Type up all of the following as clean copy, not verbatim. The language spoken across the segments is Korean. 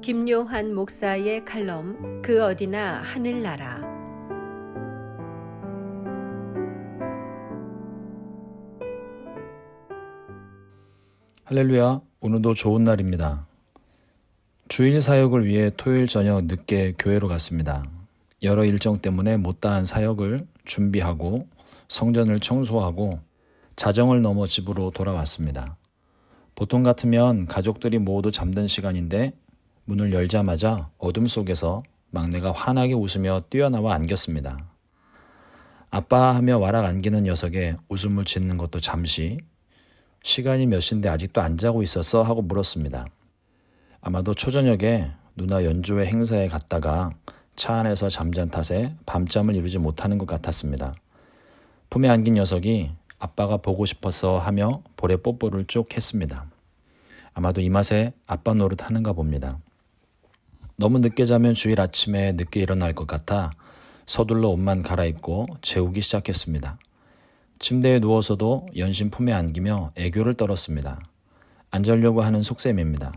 김요한 목사의 칼럼 그 어디나 하늘나라. 할렐루야, 오늘도 좋은 날입니다. 주일 사역을 위해 토요일 저녁 늦게 교회로 갔습니다. 여러 일정 때문에 못다한 사역을 준비하고 성전을 청소하고 자정을 넘어 집으로 돌아왔습니다. 보통 같으면 가족들이 모두 잠든 시간인데 문을 열자마자 어둠 속에서 막내가 환하게 웃으며 뛰어나와 안겼습니다. 아빠 하며 와락 안기는 녀석에 웃음을 짓는 것도 잠시 시간이 몇 시인데 아직도 안 자고 있었어? 하고 물었습니다. 아마도 초저녁에 누나 연주회 행사에 갔다가 차 안에서 잠잔 탓에 밤잠을 이루지 못하는 것 같았습니다. 품에 안긴 녀석이 아빠가 보고 싶어서 하며 볼에 뽀뽀를 쭉 했습니다. 아마도 이 맛에 아빠 노릇 하는가 봅니다. 너무 늦게 자면 주일 아침에 늦게 일어날 것 같아 서둘러 옷만 갈아입고 재우기 시작했습니다. 침대에 누워서도 연신 품에 안기며 애교를 떨었습니다. 안 자려고 하는 속셈입니다.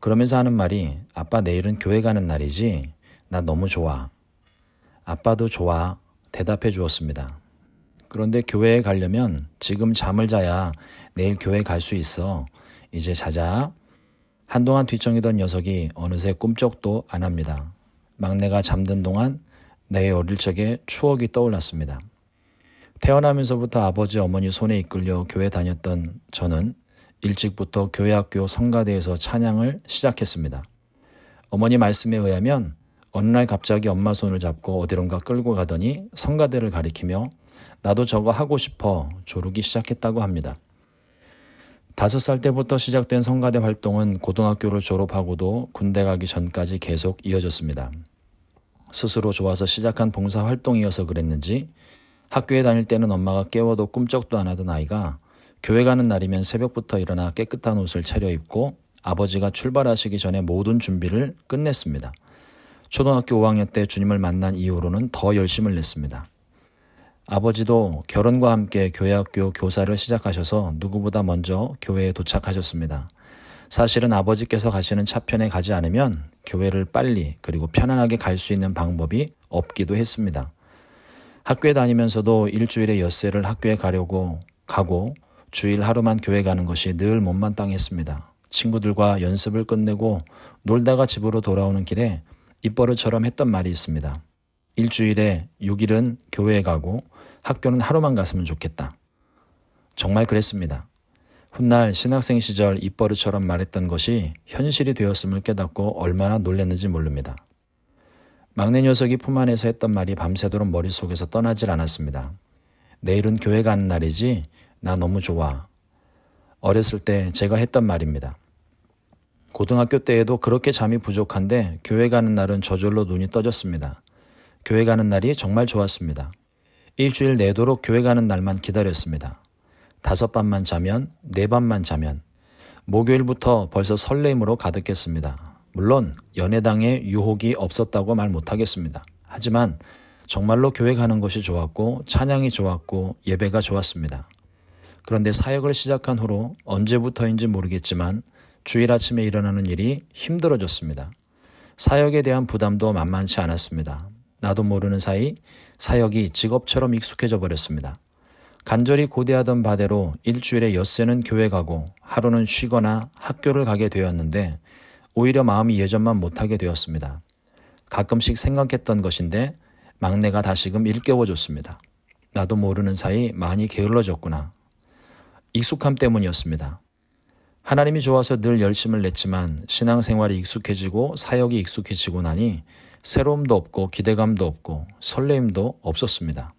그러면서 하는 말이 아빠 내일은 교회 가는 날이지? 나 너무 좋아. 아빠도 좋아. 대답해 주었습니다. 그런데 교회에 가려면 지금 잠을 자야 내일 교회 갈 수 있어. 이제 자자. 한동안 뒷정이던 녀석이 어느새 꿈쩍도 안 합니다. 막내가 잠든 동안 내 어릴 적의 추억이 떠올랐습니다. 태어나면서부터 아버지 어머니 손에 이끌려 교회 다녔던 저는 일찍부터 교회 학교 성가대에서 찬양을 시작했습니다. 어머니 말씀에 의하면 어느 날 갑자기 엄마 손을 잡고 어디론가 끌고 가더니 성가대를 가리키며 나도 저거 하고 싶어 조르기 시작했다고 합니다. 5살 때부터 시작된 성가대 활동은 고등학교를 졸업하고도 군대 가기 전까지 계속 이어졌습니다. 스스로 좋아서 시작한 봉사 활동이어서 그랬는지 학교에 다닐 때는 엄마가 깨워도 꿈쩍도 안 하던 아이가 교회 가는 날이면 새벽부터 일어나 깨끗한 옷을 차려입고 아버지가 출발하시기 전에 모든 준비를 끝냈습니다. 초등학교 5학년 때 주님을 만난 이후로는 더 열심을 냈습니다. 아버지도 결혼과 함께 교회학교 교사를 시작하셔서 누구보다 먼저 교회에 도착하셨습니다. 사실은 아버지께서 가시는 차편에 가지 않으면 교회를 빨리 그리고 편안하게 갈 수 있는 방법이 없기도 했습니다. 학교에 다니면서도 일주일에 엿새를 학교에 가고 주일 하루만 교회 가는 것이 늘 못마땅했습니다. 친구들과 연습을 끝내고 놀다가 집으로 돌아오는 길에 입버릇처럼 했던 말이 있습니다. 일주일에 6일은 교회에 가고 학교는 하루만 갔으면 좋겠다. 정말 그랬습니다. 훗날 신학생 시절 입버릇처럼 말했던 것이 현실이 되었음을 깨닫고 얼마나 놀랐는지 모릅니다. 막내 녀석이 품 안에서 했던 말이 밤새도록 머릿속에서 떠나질 않았습니다. 내일은 교회 가는 날이지? 나 너무 좋아. 어렸을 때 제가 했던 말입니다. 고등학교 때에도 그렇게 잠이 부족한데 교회 가는 날은 저절로 눈이 떠졌습니다. 교회 가는 날이 정말 좋았습니다. 일주일 내도록 교회 가는 날만 기다렸습니다. 5밤만 자면 4밤만 자면 목요일부터 벌써 설레임으로 가득했습니다. 물론 연애당에 유혹이 없었다고 말 못하겠습니다. 하지만 정말로 교회 가는 것이 좋았고 찬양이 좋았고 예배가 좋았습니다. 그런데 사역을 시작한 후로 언제부터인지 모르겠지만 주일 아침에 일어나는 일이 힘들어졌습니다. 사역에 대한 부담도 만만치 않았습니다. 나도 모르는 사이 사역이 직업처럼 익숙해져 버렸습니다. 간절히 고대하던 바대로 일주일에 엿새는 교회 가고 하루는 쉬거나 학교를 가게 되었는데 오히려 마음이 예전만 못하게 되었습니다. 가끔씩 생각했던 것인데 막내가 다시금 일깨워줬습니다. 나도 모르는 사이 많이 게을러졌구나. 익숙함 때문이었습니다. 하나님이 좋아서 늘 열심을 냈지만 신앙생활이 익숙해지고 사역이 익숙해지고 나니 새로움도 없고 기대감도 없고 설레임도 없었습니다.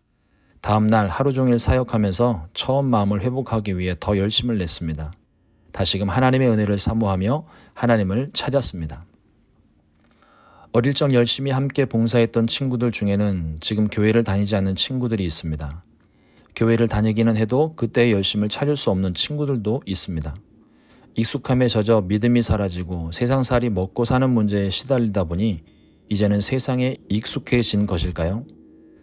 다음 날 하루 종일 사역하면서 처음 마음을 회복하기 위해 더 열심을 냈습니다. 다시금 하나님의 은혜를 사모하며 하나님을 찾았습니다. 어릴 적 열심히 함께 봉사했던 친구들 중에는 지금 교회를 다니지 않는 친구들이 있습니다. 교회를 다니기는 해도 그때의 열심을 찾을 수 없는 친구들도 있습니다. 익숙함에 젖어 믿음이 사라지고 세상살이 먹고 사는 문제에 시달리다 보니 이제는 세상에 익숙해진 것일까요?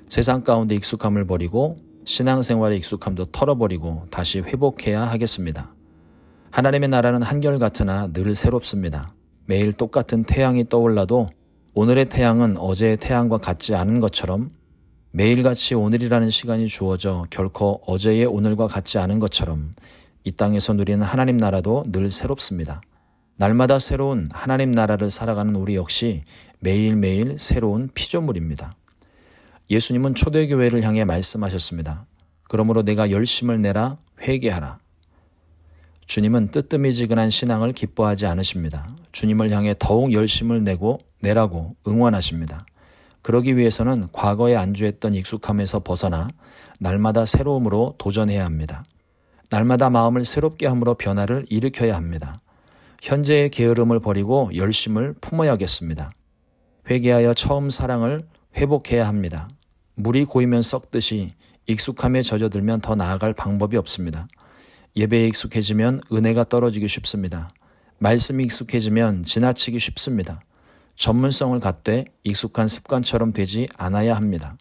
세상 가운데 익숙함을 버리고 신앙생활의 익숙함도 털어버리고 다시 회복해야 하겠습니다. 하나님의 나라는 한결같으나 늘 새롭습니다. 매일 똑같은 태양이 떠올라도 오늘의 태양은 어제의 태양과 같지 않은 것처럼 매일같이 오늘이라는 시간이 주어져 결코 어제의 오늘과 같지 않은 것처럼 이 땅에서 누리는 하나님 나라도 늘 새롭습니다. 날마다 새로운 하나님 나라를 살아가는 우리 역시 매일매일 새로운 피조물입니다. 예수님은 초대교회를 향해 말씀하셨습니다. 그러므로 내가 열심을 내라 회개하라. 주님은 뜨뜨미지근한 신앙을 기뻐하지 않으십니다. 주님을 향해 더욱 열심을 내라고 응원하십니다. 그러기 위해서는 과거에 안주했던 익숙함에서 벗어나 날마다 새로움으로 도전해야 합니다. 날마다 마음을 새롭게 함으로 변화를 일으켜야 합니다. 현재의 게으름을 버리고 열심을 품어야겠습니다. 회개하여 처음 사랑을 회복해야 합니다. 물이 고이면 썩듯이 익숙함에 젖어들면 더 나아갈 방법이 없습니다. 예배에 익숙해지면 은혜가 떨어지기 쉽습니다. 말씀이 익숙해지면 지나치기 쉽습니다. 전문성을 갖되 익숙한 습관처럼 되지 않아야 합니다.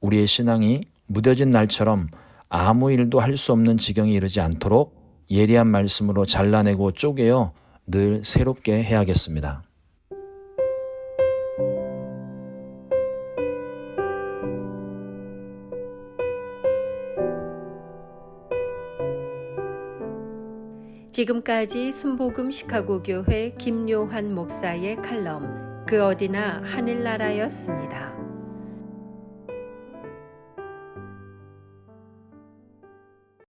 우리의 신앙이 무뎌진 날처럼 아무 일도 할 수 없는 지경에 이르지 않도록 예리한 말씀으로 잘라내고 쪼개어 늘 새롭게 해야겠습니다. 지금까지 순복음 시카고 교회 김요한 목사의 칼럼 그 어디나 하늘나라였습니다.